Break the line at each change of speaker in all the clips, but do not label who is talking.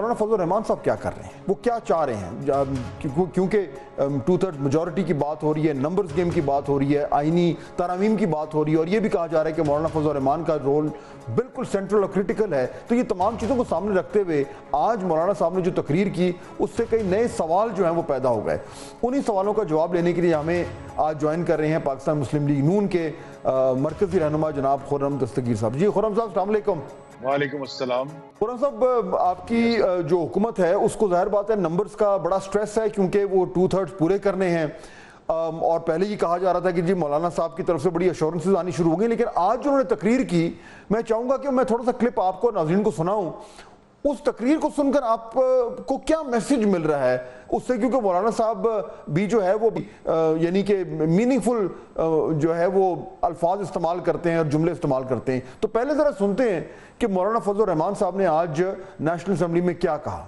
مولانا فضل الرحمان صاحب کیا کر رہے ہیں, وہ کیا چاہ رہے ہیں؟ کیونکہ 2/3 میجورٹی کی بات ہو رہی ہے, نمبرز گیم کی بات ہو رہی ہے, آئینی ترامیم کی بات ہو رہی ہے, اور یہ بھی کہا جا رہا ہے کہ مولانا فضل الرحمان کا رول بالکل سینٹرل اور کرٹیکل ہے. تو یہ تمام چیزوں کو سامنے رکھتے ہوئے آج مولانا صاحب نے جو تقریر کی اس سے کئی نئے سوال جو ہیں وہ پیدا ہو گئے. انہی سوالوں کا جواب لینے کے لیے ہمیں آج جوائن کر رہے ہیں پاکستان مسلم لیگ نون کے مرکزی رہنما جناب خرم دستگیر صاحب. جی خرم صاحب السلام علیکم.
وعلیکم السلام.
خرم صاحب, آپ کی جو حکومت ہے اس کو ظاہر بات ہے نمبرز کا بڑا سٹریس ہے, کیونکہ وہ 2/3 پورے کرنے ہیں, اور پہلے یہ کہا جا رہا تھا کہ جی مولانا صاحب کی طرف سے بڑی ایشورنسز آنی شروع ہو گئی. لیکن آج جو انہوں نے تقریر کی, میں چاہوں گا کہ میں تھوڑا سا کلپ آپ کو ناظرین کو سناؤں. اس تقریر کو سن کر آپ کو کیا میسج مل رہا ہے اس سے؟ کیونکہ مولانا صاحب بھی جو ہے وہ یعنی کہ میننگ فل جو ہے وہ الفاظ استعمال کرتے ہیں اور جملے استعمال کرتے ہیں. تو پہلے ذرا سنتے ہیں کہ مولانا فضل الرحمان صاحب نے آج نیشنل اسمبلی میں کیا کہا.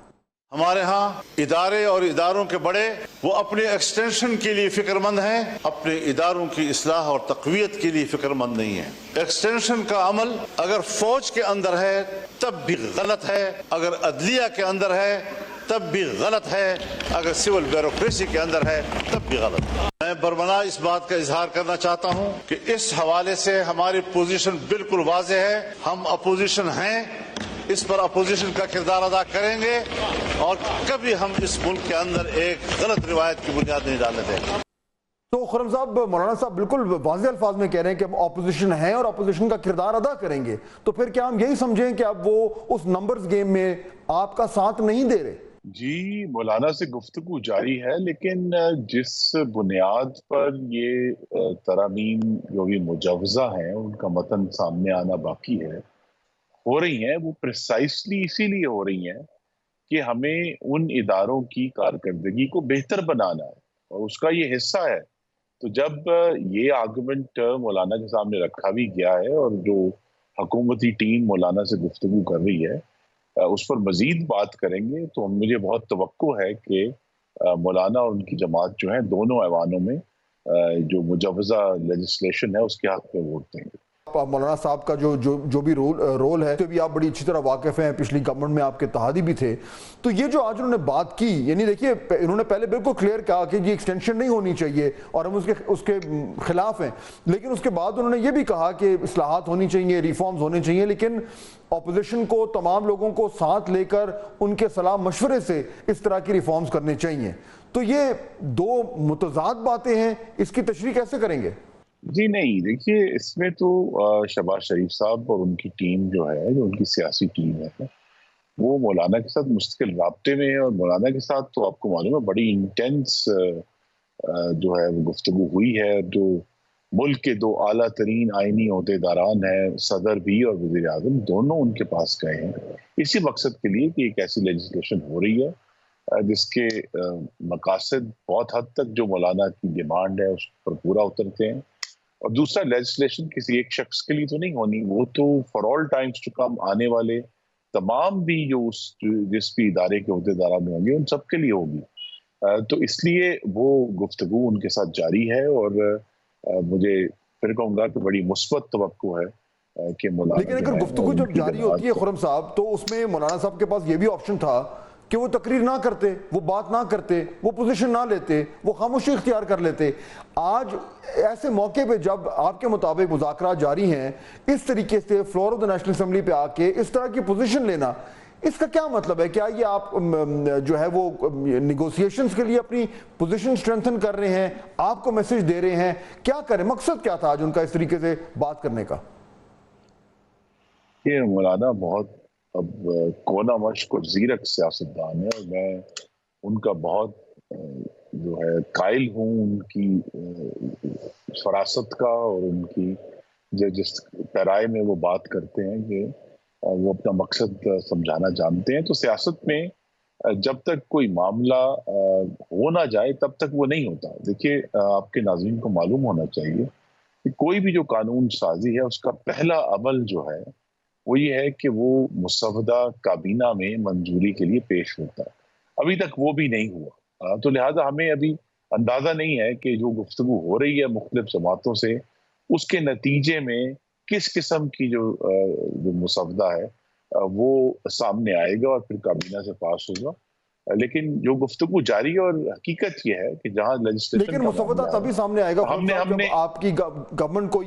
ہمارے ہاں ادارے اور اداروں کے بڑے وہ اپنے ایکسٹینشن کے لیے فکر مند ہیں, اپنے اداروں کی اصلاح اور تقویت کے لیے فکر مند نہیں ہیں. ایکسٹینشن کا عمل اگر فوج کے اندر ہے تب بھی غلط ہے, اگر عدلیہ کے اندر ہے تب بھی غلط ہے, اگر سول بیوروکریسی کے اندر ہے تب بھی غلط ہے. میں برملا اس بات کا اظہار کرنا چاہتا ہوں کہ اس حوالے سے ہماری پوزیشن بالکل واضح ہے. ہم اپوزیشن ہیں, اس پر اپوزیشن کا کردار ادا کریں گے, اور کبھی ہم اس ملک کے اندر ایک غلط روایت کی بنیاد نہیں ڈالنے دیں گے.
تو خرم صاحب, مولانا صاحب بالکل واضح الفاظ میں کہہ رہے ہیں کہ ہم اپوزیشن ہیں اور اپوزیشن کا کردار ادا کریں گے. تو پھر کیا ہم یہی سمجھیں کہ اب وہ اس نمبرز گیم میں آپ کا ساتھ نہیں دے رہے؟
جی, مولانا سے گفتگو جاری ہے, لیکن جس بنیاد پر یہ ترامیم جو بھی مجوزہ ہیں ان کا متن سامنے آنا باقی ہے, ہو رہی ہیں, وہ پریسائسلی اسی لیے ہو رہی ہیں کہ ہمیں ان اداروں کی کارکردگی کو بہتر بنانا ہے اور اس کا یہ حصہ ہے. تو جب یہ آرگومنٹ مولانا کے سامنے رکھا بھی گیا ہے اور جو حکومتی ٹیم مولانا سے گفتگو کر رہی ہے اس پر مزید بات کریں گے, تو مجھے بہت توقع ہے کہ مولانا اور ان کی جماعت جو ہیں دونوں ایوانوں میں جو مجوزہ لیجسلیشن ہے اس کے حق میں ووٹ دیں گے.
مولانا صاحب کا جو بھی رول ہے تو بھی آپ بڑی اچھی طرح واقف ہیں, پچھلی گورنمنٹ میں آپ کے اتحادی بھی تھے. تو یہ جو آج انہوں نے بات کی, یعنی دیکھیے انہوں نے پہلے بالکل کلیئر کہا کہ یہ ایکسٹینشن نہیں ہونی چاہیے اور ہم اس کے خلاف ہیں, لیکن اس کے بعد انہوں نے یہ بھی کہا کہ اصلاحات ہونی چاہیے, ریفارمز ہونے چاہیے, لیکن اپوزیشن کو, تمام لوگوں کو ساتھ لے کر ان کے صلاح مشورے سے اس طرح کی ریفارمز کرنے چاہیے. تو یہ دو متضاد باتیں ہیں, اس کی تشریح کیسے کریں گے؟
جی نہیں, دیکھیے اس میں تو شہباز شریف صاحب اور ان کی ٹیم جو ہے, جو ان کی سیاسی ٹیم ہے, وہ مولانا کے ساتھ مستقل رابطے میں ہے, اور مولانا کے ساتھ تو آپ کو معلوم ہے بڑی انٹینس جو ہے وہ گفتگو ہوئی ہے. جو ملک کے دو اعلیٰ ترین آئینی عہدیداران ہیں, صدر بھی اور وزیر اعظم, دونوں ان کے پاس گئے ہیں اسی مقصد کے لیے کہ ایک ایسی لیجسلیشن ہو رہی ہے جس کے مقاصد بہت حد تک جو مولانا کی ڈیمانڈ ہے اس پر پورا اترتے ہیں. اور دوسرا, لیجسلیشن کسی ایک شخص کے لیے تو نہیں ہونی, وہ تو for all times to come آنے والے تمام بھی جس بھی ادارے کے عہدیداران میں ہوں گے ان سب کے لیے ہوگی. تو اس لیے وہ گفتگو ان کے ساتھ جاری ہے, اور مجھے پھر کہوں گا کہ بڑی مثبت توقع ہے کہ مولانا.
لیکن اگر گفتگو جب جاری ہوتی ہے خرم صاحب, تو اس میں مولانا صاحب کے پاس یہ بھی آپشن تھا کہ وہ تقریر نہ کرتے, وہ بات نہ کرتے, وہ پوزیشن نہ لیتے, وہ خاموشی اختیار کر لیتے. آج ایسے موقع پہ جب آپ کے مطابق مذاکرات جاری ہیں, اس طریقے سے floor of the national assembly پہ آ کے اس طرح کی پوزیشن لینا, اس کا کیا مطلب ہے؟ کیا یہ آپ جو ہے وہ نیگوسیشنز کے لیے اپنی پوزیشن سٹرینتھن کر رہے ہیں, آپ کو میسج دے رہے ہیں, کیا کریں؟ مقصد کیا تھا آج ان کا اس طریقے سے بات کرنے کا؟
یہ مولانا بہت اب کونا مشق اور زیرک سیاستدان ہے, اور میں ان کا بہت جو ہے قائل ہوں ان کی فراست کا, اور ان کی جس پیرائے میں وہ بات کرتے ہیں کہ وہ اپنا مقصد سمجھانا جانتے ہیں. تو سیاست میں جب تک کوئی معاملہ ہو نہ جائے تب تک وہ نہیں ہوتا. دیکھیے, آپ کے ناظرین کو معلوم ہونا چاہیے کہ کوئی بھی جو قانون سازی ہے اس کا پہلا عمل جو ہے وہ یہ ہے کہ وہ مسودہ کابینہ میں منظوری کے لیے پیش ہوتا ہے. ابھی تک وہ بھی نہیں ہوا, تو لہٰذا ہمیں ابھی اندازہ نہیں ہے کہ جو گفتگو ہو رہی ہے مختلف جماعتوں سے, اس کے نتیجے میں کس قسم کی جو مسودہ ہے وہ سامنے آئے گا اور پھر کابینہ سے پاس ہوگا. لیکن جو گفتگو جاری ہے اور حقیقت یہ ہے کہ جہاں لیجسلیشن
لیکن مسودہ تبھی سامنے آئے گا جب آپ کی گورنمنٹ کو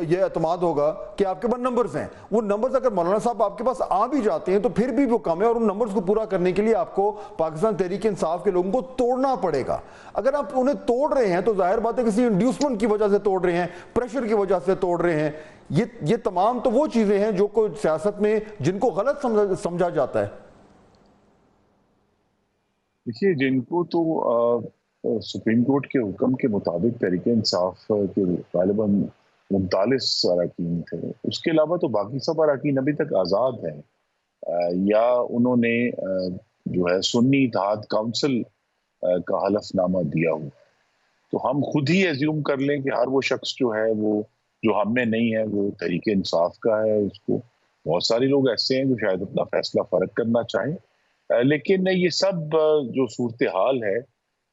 یہ اعتماد ہوگا کہ آپ کے پاس نمبرز ہیں. وہ نمبرز اگر مولانا صاحب آپ کے پاس آ بھی جاتے ہیں تو پھر بھی وہ کم ہے, اور ان نمبرز کو پورا کرنے کے لیے آپ کو پاکستان تحریک انصاف کے لوگوں کو توڑنا پڑے گا. اگر آپ انہیں توڑ رہے ہیں تو ظاہر بات ہے کسی انڈیوسمنٹ کی وجہ سے توڑ رہے ہیں, پریشر کی وجہ سے توڑ رہے ہیں. یہ تمام تو وہ چیزیں ہیں جو کوئی سیاست میں جن کو غلط سمجھا جاتا ہے.
دیکھیے, جن کو تو سپریم کورٹ کے حکم کے مطابق تحریک انصاف کے غالباً 39 اراکین تھے, اس کے علاوہ تو باقی سب اراکین ابھی تک آزاد ہیں, یا انہوں نے جو ہے سنی اتحاد کونسل کا حلف نامہ دیا ہو. تو ہم خود ہی ایزیوم کر لیں کہ ہر وہ شخص جو ہے وہ جو ہم میں نہیں ہے وہ تحریک انصاف کا ہے. اس کو بہت سارے لوگ ایسے ہیں جو شاید اپنا فیصلہ فرق کرنا چاہیں, لیکن یہ سب جو صورتحال ہے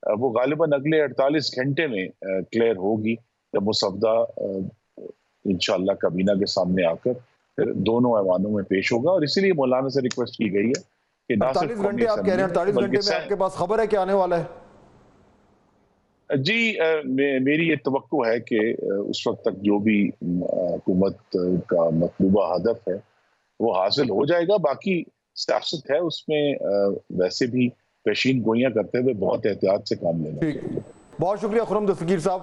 وہ غالباً اگلے 48 گھنٹے میں کلیئر ہوگی, جب مسودہ انشاءاللہ کابینہ کے سامنے آ کر پھر دونوں ایوانوں میں پیش ہوگا. اور اسی لیے مولانا سے ریکویسٹ کی گئی ہے کہ
48 گھنٹے آپ کہہ رہے ہیں, 48 گھنٹے میں آپ کے پاس خبر ہے کہ آنے والا ہے؟
جی, میری یہ توقع ہے کہ اس وقت تک جو بھی حکومت کا مطلوبہ ہدف ہے وہ حاصل ہو جائے گا. باقی سیاست ہے, اس میں ویسے بھی پیشین گوئیاں کرتے ہوئے بہت احتیاط سے کام لینا چاہیے.
بہت شکریہ خرم دستگیر صاحب.